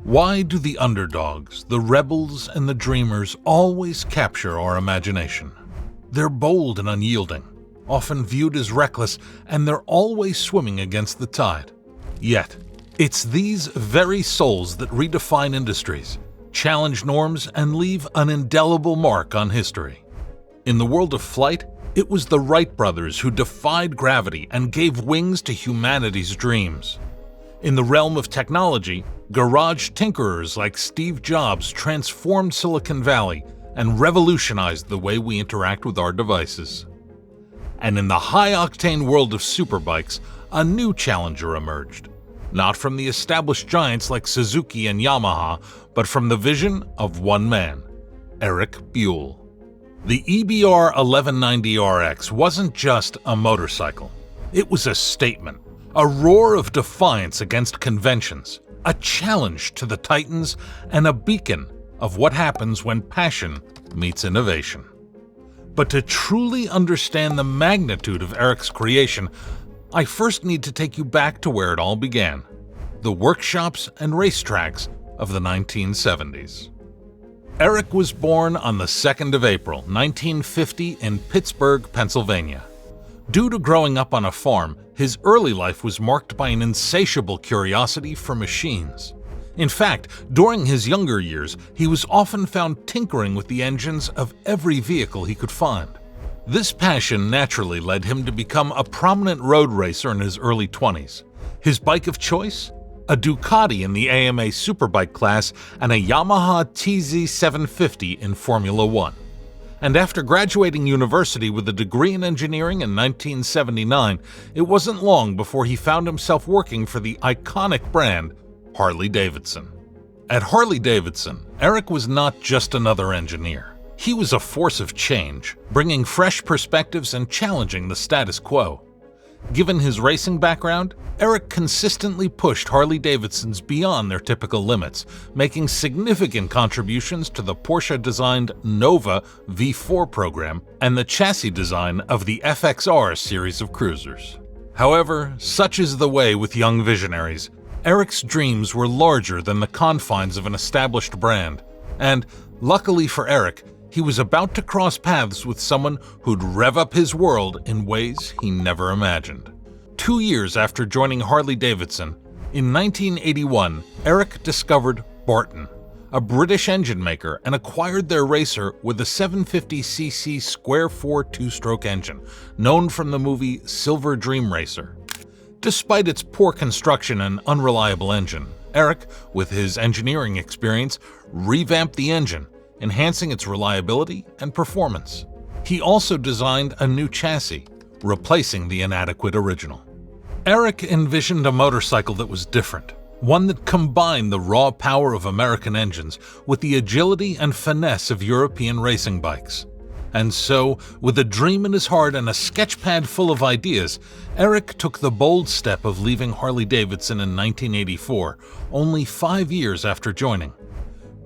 Why do the underdogs, the rebels, and the dreamers always capture our imagination? They're bold and unyielding, often viewed as reckless, and they're always swimming against the tide. Yet, it's these very souls that redefine industries, challenge norms, and leave an indelible mark on history. In the world of flight, it was the Wright brothers who defied gravity and gave wings to humanity's dreams. In the realm of technology, garage tinkerers like Steve Jobs transformed Silicon Valley and revolutionized the way we interact with our devices. And in the high-octane world of superbikes, a new challenger emerged. Not from the established giants like Suzuki and Yamaha, but from the vision of one man, Erik Buell. The EBR 1190RX wasn't just a motorcycle. It was a statement, a roar of defiance against conventions, a challenge to the titans, and a beacon of what happens when passion meets innovation. But to truly understand the magnitude of Erik's creation, I first need to take you back to where it all began, the workshops and racetracks of the 1970s. Erik was born on the 2nd of April, 1950 in Pittsburgh, Pennsylvania. Due to growing up on a farm, his early life was marked by an insatiable curiosity for machines. In fact, during his younger years, he was often found tinkering with the engines of every vehicle he could find. This passion naturally led him to become a prominent road racer in his early 20s. His bike of choice? A Ducati in the AMA Superbike class and a Yamaha TZ750 in Formula One. And after graduating university with a degree in engineering in 1979, it wasn't long before he found himself working for the iconic brand Harley-Davidson. At Harley-Davidson, Erik was not just another engineer. He was a force of change, bringing fresh perspectives and challenging the status quo. Given his racing background, Erik consistently pushed Harley-Davidsons beyond their typical limits, making significant contributions to the Porsche-designed Nova V4 program and the chassis design of the FXR series of cruisers. However, such is the way with young visionaries. Erik's dreams were larger than the confines of an established brand, and, luckily for Erik, he was about to cross paths with someone who'd rev up his world in ways he never imagined. 2 years after joining Harley-Davidson, in 1981, Erik discovered Barton, a British engine maker, and acquired their racer with a 750cc square-4 two-stroke engine, known from the movie Silver Dream Racer. Despite its poor construction and unreliable engine, Erik, with his engineering experience, revamped the engine, enhancing its reliability and performance. He also designed a new chassis, replacing the inadequate original. Erik envisioned a motorcycle that was different, one that combined the raw power of American engines with the agility and finesse of European racing bikes. And so, with a dream in his heart and a sketchpad full of ideas, Erik took the bold step of leaving Harley-Davidson in 1984, only 5 years after joining.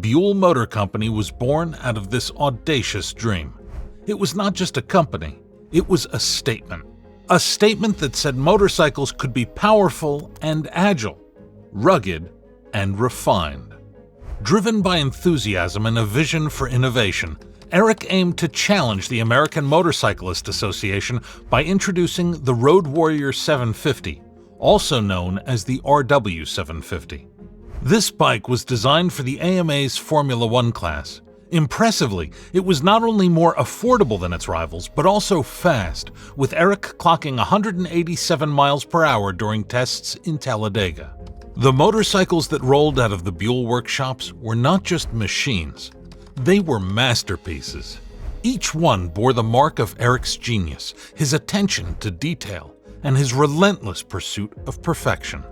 Buell Motor Company was born out of this audacious dream. It was not just a company, it was a statement. A statement that said motorcycles could be powerful and agile, rugged and refined. Driven by enthusiasm and a vision for innovation, Erik aimed to challenge the American Motorcyclist Association by introducing the Road Warrior 750, also known as the RW 750. This bike was designed for the AMA's Formula One class. Impressively, it was not only more affordable than its rivals, but also fast, with Erik clocking 187 miles per hour during tests in Talladega. The motorcycles that rolled out of the Buell workshops were not just machines. They were masterpieces. Each one bore the mark of Erik's genius, his attention to detail, and his relentless pursuit of perfection.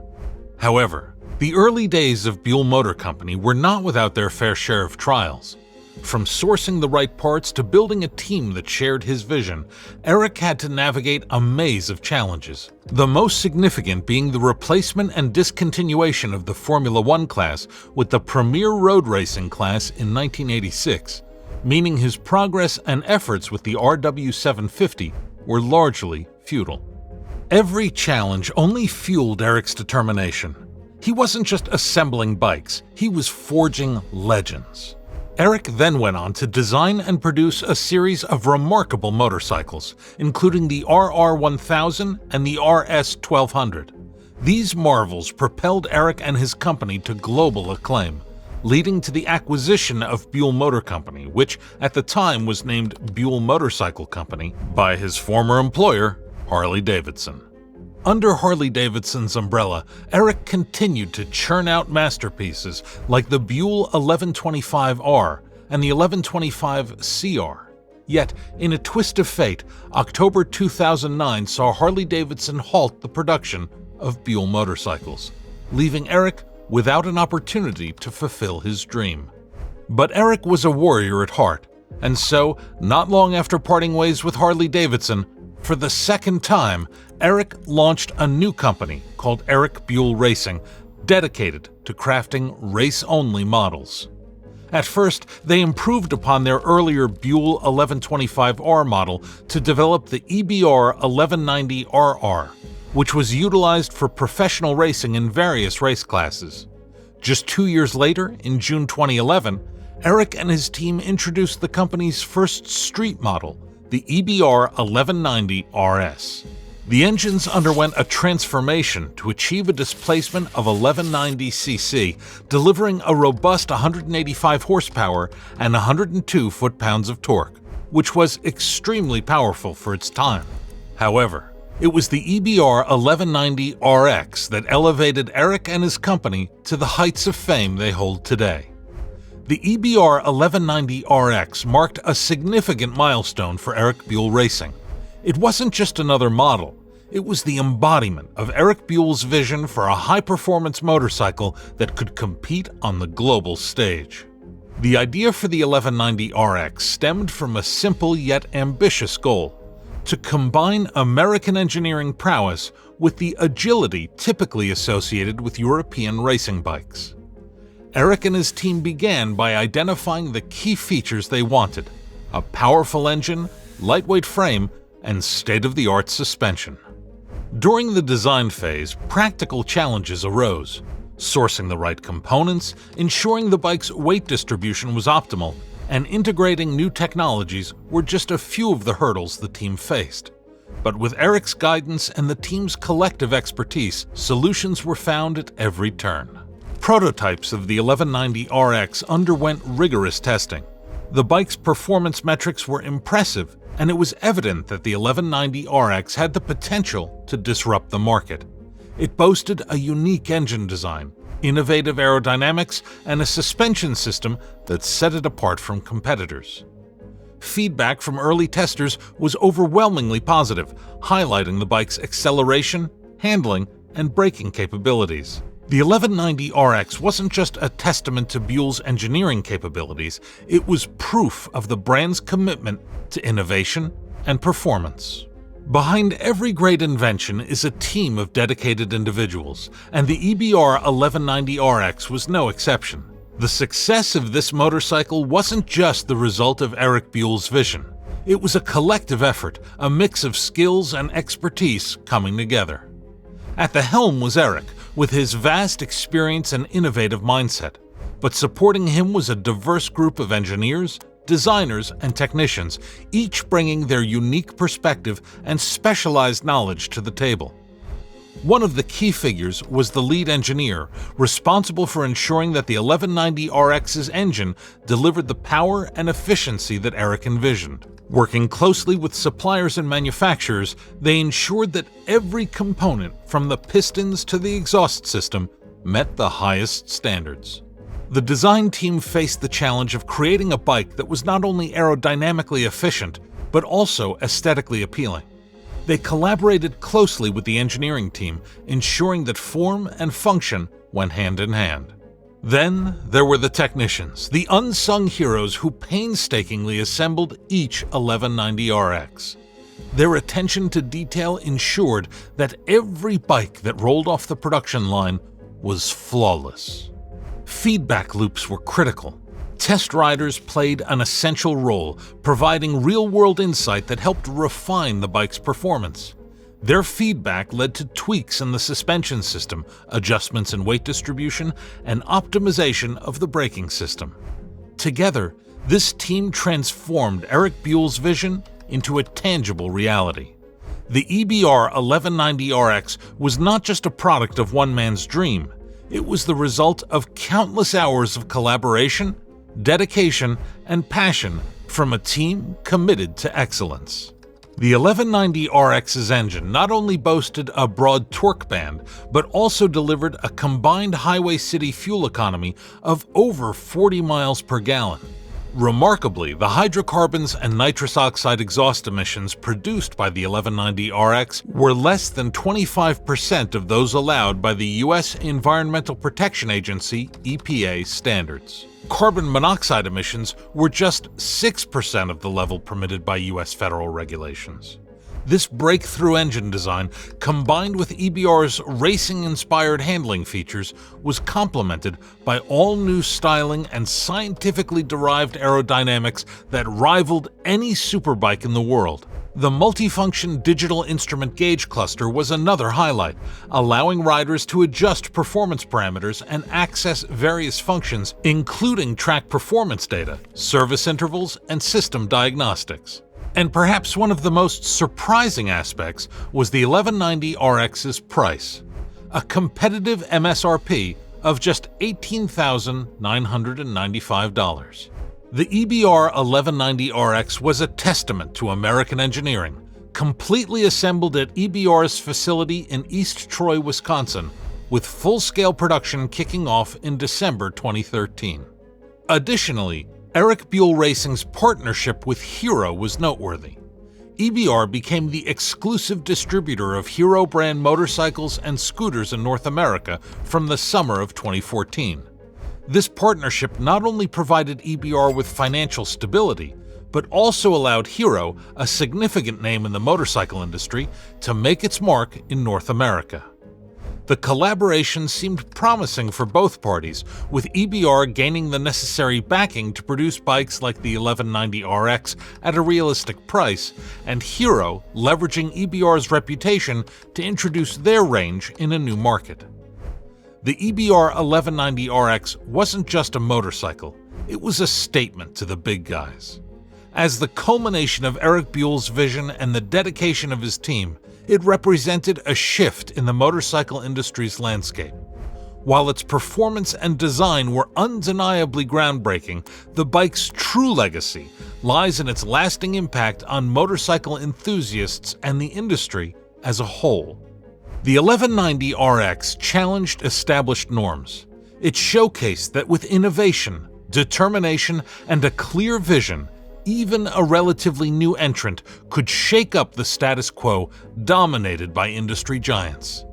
However, the early days of Buell Motor Company were not without their fair share of trials. From sourcing the right parts to building a team that shared his vision, Erik had to navigate a maze of challenges, the most significant being the replacement and discontinuation of the Formula One class with the premier road racing class in 1986, meaning his progress and efforts with the RW750 were largely futile. Every challenge only fueled Erik's determination. He wasn't just assembling bikes, he was forging legends. Eric then went on to design and produce a series of remarkable motorcycles, including the RR1000 and the RS1200. These marvels propelled Eric and his company to global acclaim, leading to the acquisition of Buell Motor Company, which at the time was named Buell Motorcycle Company by his former employer, Harley-Davidson. Under Harley-Davidson's umbrella, Eric continued to churn out masterpieces like the Buell 1125R and the 1125CR. Yet, in a twist of fate, October 2009 saw Harley-Davidson halt the production of Buell motorcycles, leaving Eric without an opportunity to fulfill his dream. But Eric was a warrior at heart, and so, not long after parting ways with Harley-Davidson, for the second time, Eric launched a new company called Eric Buell Racing, dedicated to crafting race-only models. At first, they improved upon their earlier Buell 1125R model to develop the EBR 1190RR, which was utilized for professional racing in various race classes. Just 2 years later, in June 2011, Eric and his team introduced the company's first street model, the EBR 1190RS. The engines underwent a transformation to achieve a displacement of 1190 cc, delivering a robust 185 horsepower and 102 foot-pounds of torque, which was extremely powerful for its time. However, it was the EBR 1190RX that elevated Eric and his company to the heights of fame they hold today. The EBR 1190RX marked a significant milestone for Eric Buell Racing. It wasn't just another model, it was the embodiment of Eric Buell's vision for a high-performance motorcycle that could compete on the global stage. The idea for the 1190RX stemmed from a simple yet ambitious goal: to combine American engineering prowess with the agility typically associated with European racing bikes. Eric and his team began by identifying the key features they wanted: a powerful engine, lightweight frame, and state-of-the-art suspension. During the design phase, practical challenges arose: sourcing the right components, ensuring the bike's weight distribution was optimal, and integrating new technologies were just a few of the hurdles the team faced. But with Eric's guidance and the team's collective expertise, solutions were found at every turn. Prototypes of the 1190RX underwent rigorous testing. The bike's performance metrics were impressive, and it was evident that the 1190RX had the potential to disrupt the market. It boasted a unique engine design, innovative aerodynamics, and a suspension system that set it apart from competitors. Feedback from early testers was overwhelmingly positive, highlighting the bike's acceleration, handling, and braking capabilities. The 1190RX wasn't just a testament to Buell's engineering capabilities, it was proof of the brand's commitment to innovation and performance. Behind every great invention is a team of dedicated individuals, and the EBR 1190RX was no exception. The success of this motorcycle wasn't just the result of Eric Buell's vision. It was a collective effort, a mix of skills and expertise coming together. At the helm was Eric, with his vast experience and innovative mindset, but supporting him was a diverse group of engineers, designers, and technicians, each bringing their unique perspective and specialized knowledge to the table. One of the key figures was the lead engineer, responsible for ensuring that the 1190RX's engine delivered the power and efficiency that Eric envisioned. Working closely with suppliers and manufacturers, they ensured that every component, from the pistons to the exhaust system, met the highest standards. The design team faced the challenge of creating a bike that was not only aerodynamically efficient, but also aesthetically appealing. They collaborated closely with the engineering team, ensuring that form and function went hand in hand. Then there were the technicians, the unsung heroes who painstakingly assembled each 1190RX. Their attention to detail ensured that every bike that rolled off the production line was flawless. Feedback loops were critical. Test riders played an essential role, providing real-world insight that helped refine the bike's performance. Their feedback led to tweaks in the suspension system, adjustments in weight distribution, and optimization of the braking system. Together, this team transformed Eric Buell's vision into a tangible reality. The EBR 1190RX was not just a product of one man's dream, it was the result of countless hours of collaboration, dedication, and passion from a team committed to excellence. The 1190RX's engine not only boasted a broad torque band, but also delivered a combined highway-city fuel economy of over 40 miles per gallon. Remarkably, the hydrocarbons and nitrous oxide exhaust emissions produced by the 1190RX were less than 25% of those allowed by the U.S. Environmental Protection Agency (EPA) standards. Carbon monoxide emissions were just 6% of the level permitted by U.S. federal regulations. This breakthrough engine design, combined with EBR's racing-inspired handling features, was complemented by all-new styling and scientifically derived aerodynamics that rivaled any superbike in the world. The multifunction digital instrument gauge cluster was another highlight, allowing riders to adjust performance parameters and access various functions, including track performance data, service intervals, and system diagnostics. And perhaps one of the most surprising aspects was the 1190RX's price, a competitive MSRP of just $18,995. The EBR 1190RX was a testament to American engineering, completely assembled at EBR's facility in East Troy, Wisconsin, with full-scale production kicking off in December 2013. Additionally, Eric Buell Racing's partnership with Hero was noteworthy. EBR became the exclusive distributor of Hero brand motorcycles and scooters in North America from the summer of 2014. This partnership not only provided EBR with financial stability, but also allowed Hero, a significant name in the motorcycle industry, to make its mark in North America. The collaboration seemed promising for both parties, with EBR gaining the necessary backing to produce bikes like the 1190RX at a realistic price, and Hero leveraging EBR's reputation to introduce their range in a new market. The EBR 1190RX wasn't just a motorcycle, it was a statement to the big guys. As the culmination of Eric Buell's vision and the dedication of his team, it represented a shift in the motorcycle industry's landscape. While its performance and design were undeniably groundbreaking, the bike's true legacy lies in its lasting impact on motorcycle enthusiasts and the industry as a whole. The 1190RX challenged established norms. It showcased that with innovation, determination, and a clear vision, even a relatively new entrant could shake up the status quo dominated by industry giants.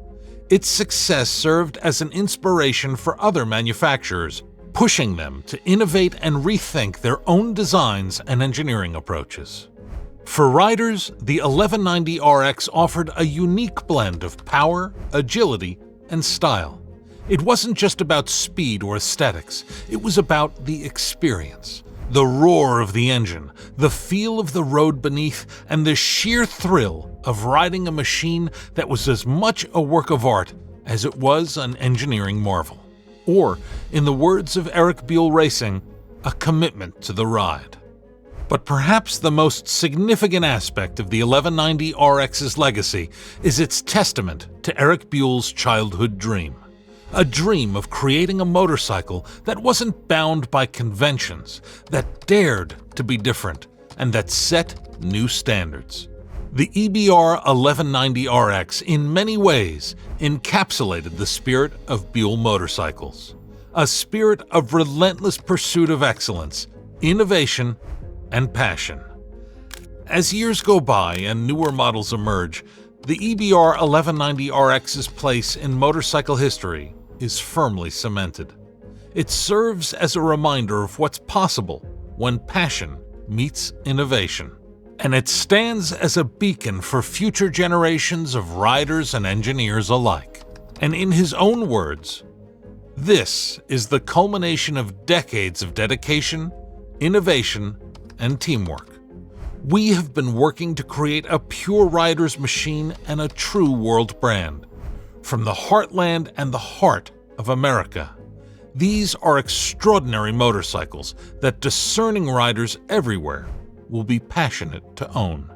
Its success served as an inspiration for other manufacturers, pushing them to innovate and rethink their own designs and engineering approaches. For riders, the 1190RX offered a unique blend of power, agility, and style. It wasn't just about speed or aesthetics, it was about the experience. The roar of the engine, the feel of the road beneath, and the sheer thrill of riding a machine that was as much a work of art as it was an engineering marvel. Or, in the words of Erik Buell Racing, a commitment to the ride. But perhaps the most significant aspect of the 1190RX's legacy is its testament to Eric Buell's childhood dream. A dream of creating a motorcycle that wasn't bound by conventions, that dared to be different, and that set new standards. The EBR 1190RX in many ways encapsulated the spirit of Buell motorcycles. A spirit of relentless pursuit of excellence, innovation, and passion. As years go by and newer models emerge, the EBR 1190RX's place in motorcycle history is firmly cemented. It serves as a reminder of what's possible when passion meets innovation. And it stands as a beacon for future generations of riders and engineers alike. And in his own words, this is the culmination of decades of dedication, innovation, and teamwork. We have been working to create a pure rider's machine and a true world brand. From the heartland and the heart of America, these are extraordinary motorcycles that discerning riders everywhere will be passionate to own.